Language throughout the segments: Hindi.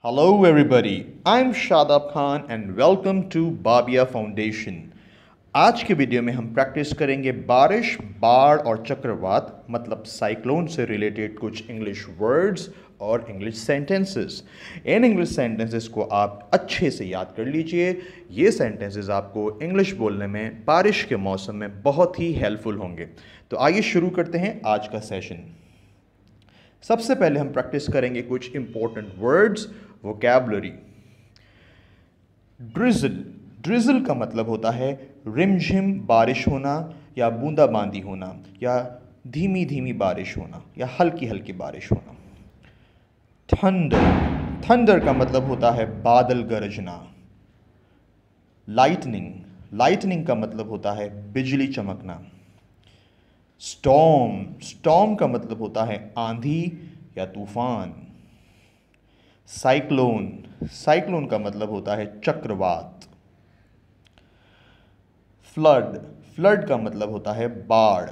Hello, everybody. I'm Shadab Khan and welcome to Babia Foundation. आज के वीडियो में हम प्रैक्टिस करेंगे बारिश, बाढ़ और चक्रवात मतलब साइक्लोन से रिलेटेड कुछ इंग्लिश वर्ड्स और English sentences. In English sentences को आप अच्छे से याद कर लीजिए। ये सेंटेंसेस आपको इंग्लिश बोलने में बारिश के मौसम में बहुत ही हेल्पफुल होंगे। तो आइए शुरू करते हैं आज का सेशन। सबसे पहले हम प्रैक्टिस करेंगे कुछ important words, vocabulary. Drizzle, drizzle का मतलब होता है रिमझिम बारिश होना या बूंदाबांदी होना या धीमी धीमी बारिश होना या हल्की हल्की बारिश होना। थंडर, थंडर का मतलब होता है बादल गरजना। लाइटनिंग, लाइटनिंग का मतलब होता है बिजली चमकना। स्टॉर्म, स्टॉर्म का मतलब होता है आंधी या तूफान। साइक्लोन, साइक्लोन का मतलब होता है चक्रवात। फ्लड, फ्लड का मतलब होता है बाढ़।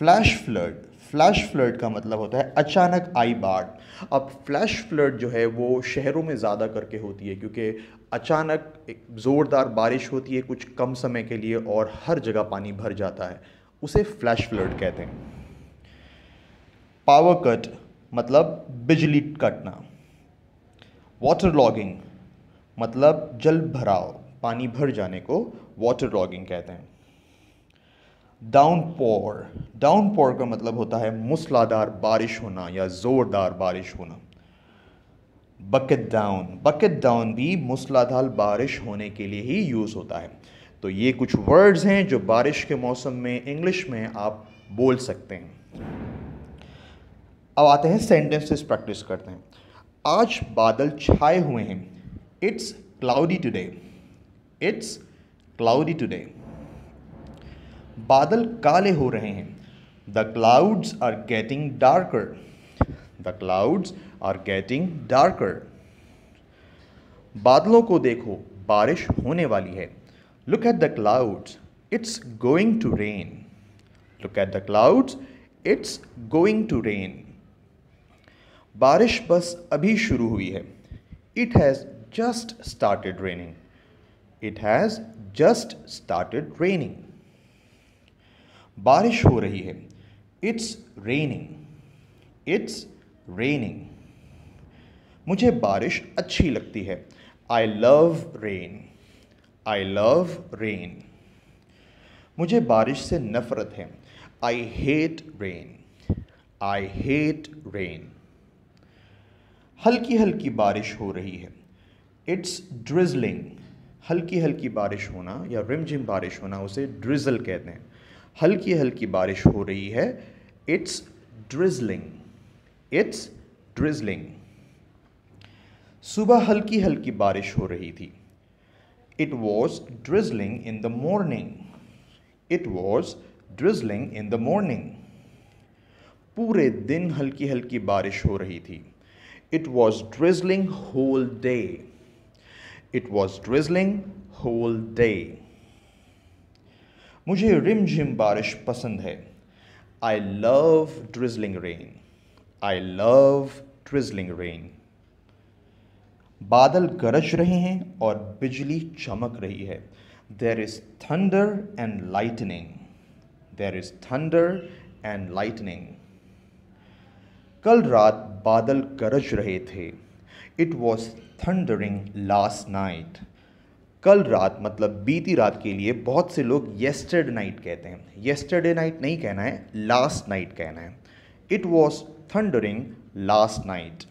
फ्लैश फ्लड, फ्लैश फ्लड का मतलब होता है अचानक आई बाढ़। अब फ्लैश फ्लड जो है वो शहरों में ज़्यादा करके होती है क्योंकि अचानक एक ज़ोरदार बारिश होती है कुछ कम समय के लिए और हर जगह पानी भर जाता है, उसे फ्लैश फ्लड कहते हैं। पावर कट मतलब बिजली कटना। वाटर लॉगिंग मतलब जल भराव, पानी भर जाने को वाटर लॉगिंग कहते हैं। डाउनपोर, डाउनपोर का मतलब होता है मूसलाधार बारिश होना या ज़ोरदार बारिश होना। बकेट डाउन, बकेट डाउन भी मूसलाधार बारिश होने के लिए ही यूज़ होता है। तो ये कुछ वर्ड्स हैं जो बारिश के मौसम में इंग्लिश में आप बोल सकते हैं। अब आते हैं सेंटेंसेस प्रैक्टिस करते हैं। आज बादल छाए हुए हैं। It's cloudy today, it's cloudy today. बादल काले हो रहे हैं। The clouds are getting darker, the clouds are getting darker. बादलों को देखो, बारिश होने वाली है। Look at the clouds, it's going to rain, look at the clouds, it's going to rain. बारिश बस अभी शुरू हुई है। It has just started raining, it has just started raining. बारिश हो रही है। It's raining, it's raining. मुझे बारिश अच्छी लगती है। I love rain, I love rain. मुझे बारिश से नफरत है। I hate rain, I hate rain. हल्की हल्की बारिश हो रही है। इट्स ड्रिजलिंग, हल्की हल्की बारिश होना या रिमझिम बारिश होना उसे ड्रिजल कहते हैं। हल्की हल्की बारिश हो रही है। It's drizzling, it's drizzling. सुबह हल्की हल्की बारिश हो रही थी। It was drizzling in the morning, it was drizzling in the morning. पूरे दिन हल्की हल्की बारिश हो रही थी। It was drizzling whole day, it was drizzling whole day. मुझे रिमझिम बारिश पसंद है। I love drizzling rain, I love drizzling rain. बादल गरज रहे हैं और बिजली चमक रही है। There is thunder and lightning, there is thunder and lightning. कल रात बादल गरज रहे थे। It was thundering last night. कल रात मतलब बीती रात के लिए बहुत से लोग येस्टरडे नाइट कहते हैं। येस्टरडे नाइट नहीं कहना है, लास्ट नाइट कहना है। It was thundering last night.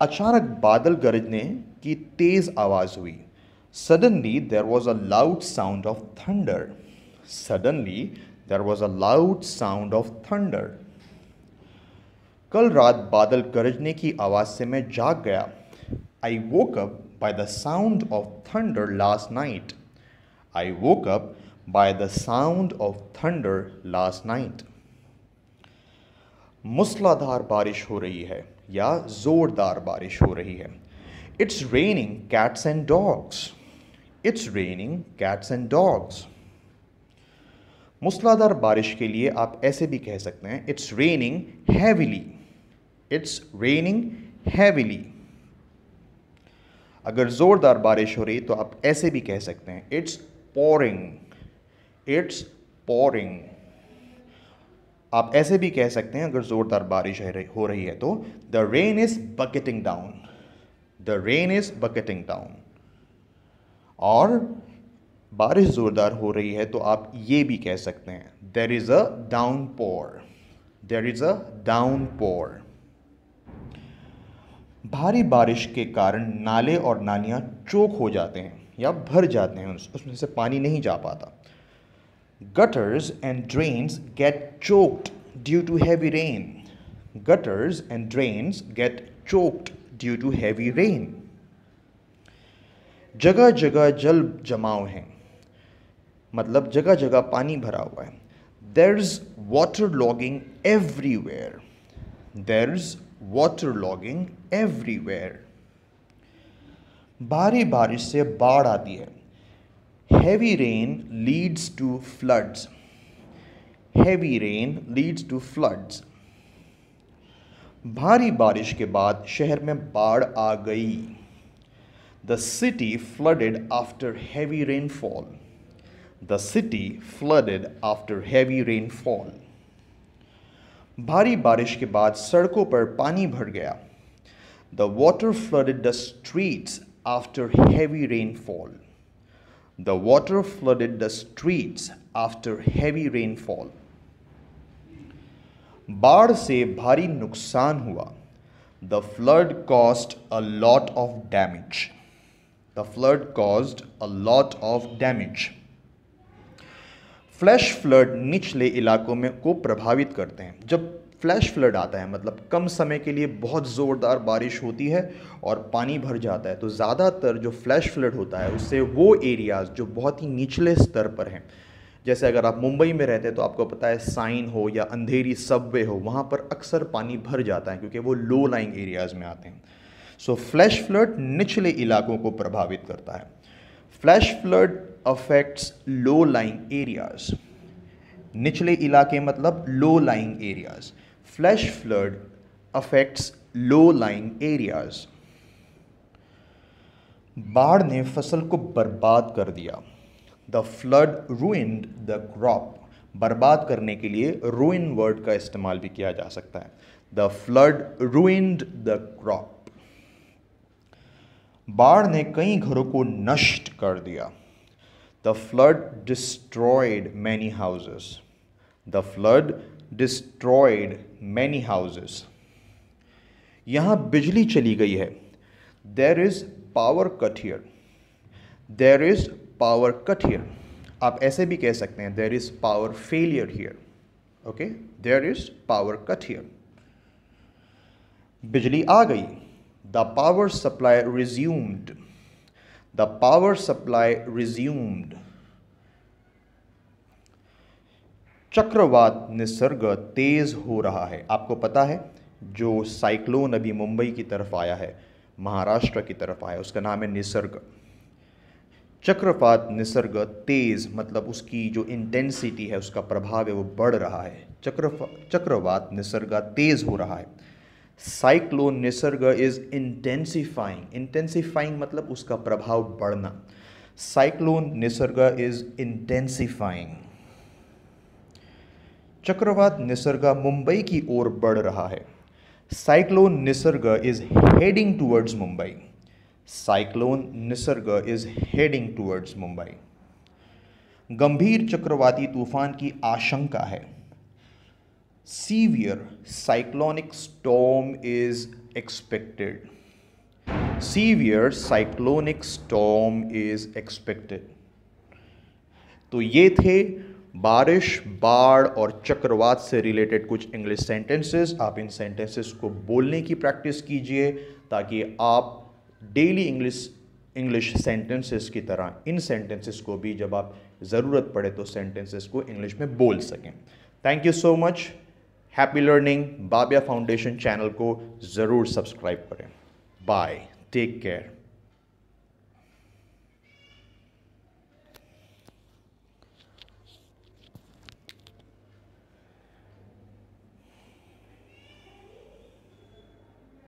अचानक बादल गरजने की तेज आवाज हुई। Suddenly there was a loud sound of thunder, suddenly there was a loud sound of thunder. कल रात बादल गरजने की आवाज़ से मैं जाग गया। I woke up by the sound of thunder last night, I woke up by the sound of thunder last night. मूसलाधार बारिश हो रही है या ज़ोरदार बारिश हो रही है। It's raining cats and dogs, it's raining cats and dogs. मूसलाधार बारिश के लिए आप ऐसे भी कह सकते हैं, it's raining heavily, it's raining heavily. अगर ज़ोरदार बारिश हो रही तो आप ऐसे भी कह सकते हैं, इट्स पोरिंग, इट्स पोरिंग। आप ऐसे भी कह सकते हैं अगर ज़ोरदार बारिश हो रही है तो, the rain is bucketing down, the rain is bucketing down. और बारिश ज़ोरदार हो रही है तो आप ये भी कह सकते हैं, there is a downpour, there is a downpour. भारी बारिश के कारण नाले और नालियाँ चोक हो जाते हैं या भर जाते हैं, उसमें से पानी नहीं जा पाता। Gutters and drains get choked due to heavy rain. Gutters and drains get choked due to heavy rain. जगह जगह जल जमाव हैं, मतलब जगह जगह पानी भरा हुआ है। There's waterlogging everywhere. There's waterlogging everywhere. भारी बारिश से बाढ़ आती है। Heavy rain leads to floods. Heavy rain leads to floods. भारी बारिश के बाद शहर में बाढ़ आ गई। The city flooded after heavy rainfall. The city flooded after heavy rainfall. भारी बारिश के बाद सड़कों पर पानी भर गया। The water flooded the streets after heavy rainfall. The water flooded the streets after heavy rainfall. बाढ़ से भारी नुकसान हुआ। The flood caused a lot of damage. The flood caused a lot of damage. Flash flood निचले इलाकों में को प्रभावित करते हैं। जब फ्लैश फ्लड आता है मतलब कम समय के लिए बहुत ज़ोरदार बारिश होती है और पानी भर जाता है, तो ज़्यादातर जो फ्लैश फ्लड होता है उससे वो एरियाज़ जो बहुत ही निचले स्तर पर हैं, जैसे अगर आप मुंबई में रहते हैं तो आपको पता है साइन हो या अंधेरी सबवे हो, वहाँ पर अक्सर पानी भर जाता है क्योंकि वो लो लाइंग एरियाज़ में आते हैं। सो फ्लैश फ्लड निचले इलाकों को प्रभावित करता है। Flash flood affects low lying areas. निचले इलाके मतलब low lying areas. Flash flood affects low lying areas. बाढ़ ने फसल को बर्बाद कर दिया। The flood ruined the crop. बर्बाद करने के लिए ruin वर्ड का इस्तेमाल भी किया जा सकता है। The flood ruined the crop. बाढ़ ने कई घरों को नष्ट कर दिया। The flood destroyed many houses. The flood destroyed many houses. यहाँ बिजली चली गई है। There is power cut here. There is power cut here. आप ऐसे भी कह सकते हैं, there is power failure here. Okay, there is power cut here. बिजली आ गई। The power supply resumed. The power supply resumed. चक्रवात निसर्ग तेज हो रहा है। आपको पता है जो साइक्लोन अभी मुंबई की तरफ आया है, महाराष्ट्र की तरफ आया, उसका नाम है निसर्ग। चक्रवात निसर्ग तेज मतलब उसकी जो इंटेंसिटी है, उसका प्रभाव है वो बढ़ रहा है। चक्रवात निसर्ग तेज हो रहा है। Cyclone Nisarga is intensifying. Intensifying मतलब उसका प्रभाव बढ़ना। Cyclone Nisarga is intensifying. चक्रवात निसर्ग मुंबई की ओर बढ़ रहा है। Cyclone Nisarga is heading towards Mumbai. Cyclone Nisarga is heading towards Mumbai. गंभीर चक्रवाती तूफान की आशंका है। Severe cyclonic storm is expected. Severe cyclonic storm is expected. तो ये थे बारिश, बाढ़ और चक्रवात से रिलेटेड कुछ इंग्लिश सेंटेंसेस। आप इन सेंटेंसेस को बोलने की प्रैक्टिस कीजिए ताकि आप डेली इंग्लिश सेंटेंसेस की तरह इन सेंटेंसेस को भी जब आप ज़रूरत पड़े तो सेंटेंसेस को इंग्लिश में बोल सकें। Thank you so much. Happy learning. बाबिया फाउंडेशन चैनल को ज़रूर सब्सक्राइब करें। Bye, take care.